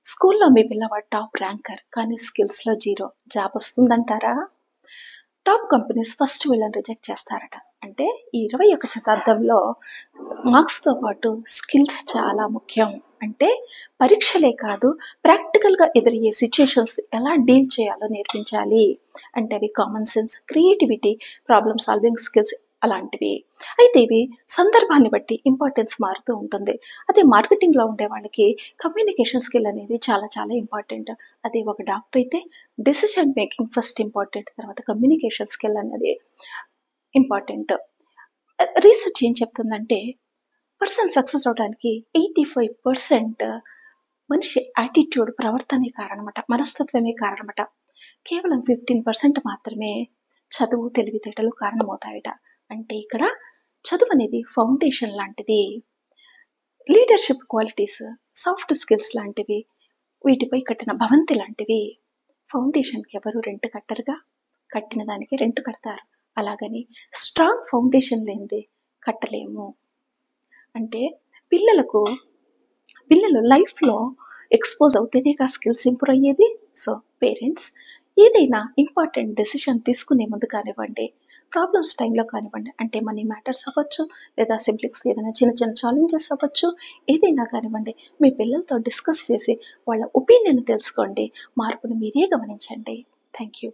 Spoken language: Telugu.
స్కూల్లో మీ పిల్లవాడు టాప్ ర్యాంకర్ కానీ స్కిల్స్‌లో జీరో. జాబ్ వస్తుందంటారా? టాప్ కంపెనీస్ ఫస్ట్ వీళ్ళని రిజెక్ట్ చేస్తారట. అంటే ఈ 21వ శతాబ్దంలో మార్క్స్‌తో పాటు స్కిల్స్ చాలా ముఖ్యం. అంటే పరీక్షలే కాదు, ప్రాక్టికల్‌గా ఎదురయ్యే సిట్యుయేషన్స్ ఎలా డీల్ చేయాలో నేర్పించాలి. అంటే అవి common sense, creativity, problem solving skills అలాంటివి. అయితే ఇవి సందర్భాన్ని బట్టి ఇంపార్టెన్స్ మారుతూ ఉంటుంది. అదే మార్కెటింగ్‌లో ఉండే వాళ్ళకి కమ్యూనికేషన్ స్కిల్ అనేది చాలా చాలా ఇంపార్టెంట్. అదే ఒక డాక్టర్ అయితే డెసిషన్ మేకింగ్ ఫస్ట్ ఇంపార్టెంట్. తర్వాత కమ్యూనికేషన్ స్కిల్ అనేది ఇంపార్టెంట్. రీసెర్చ్ ఏం చెప్తుందంటే పర్సన్ సక్సెస్ అవ్వడానికి 85% మనిషి యాటిట్యూడ్ ప్రవర్తనే కారణమట. మనస్తత్వమే కారణమట. కేవలం 15% మాత్రమే చదువు, తెలివితేటలు కారణమవుతాయట. అంటే ఇక్కడ చదువు అనేది ఫౌండేషన్ లాంటిది. లీడర్‌షిప్ క్వాలిటీస్, సాఫ్ట్ స్కిల్స్ లాంటివి, వీటిపై కట్టిన భవంతి లాంటివి. ఫౌండేషన్‌కి ఎవరు రెంట్ కట్టరుగా. కట్టిన దానికి రెంట్ కడతారు. అలాగని స్ట్రాంగ్ ఫౌండేషన్ లేనిదే కట్టలేము. అంటే పిల్లలకు పిల్లలు లైఫ్‌లో ఎక్స్‌పోజ్ అవుతేనేగా స్కిల్స్ ఇంప్రూవ్ అయ్యేది. సో, పేరెంట్స్ ఏదైనా ఇంపార్టెంట్ డెసిషన్ తీసుకునే ముందు కానివ్వండి, ప్రాబ్లమ్స్ టైంలో కానివ్వండి, అంటే మనీ మ్యాటర్స్ అవ్వచ్చు, లేదా సిబ్లింగ్స్‌లో ఏదైనా చిన్న చిన్న ఛాలెంజెస్ అవ్వచ్చు, ఏదైనా కానివ్వండి, మీ పిల్లలతో డిస్కస్ చేసి వాళ్ళ ఒపీనియన్ తెలుసుకోండి. మార్పును మీరే గమనించండి. Thank you.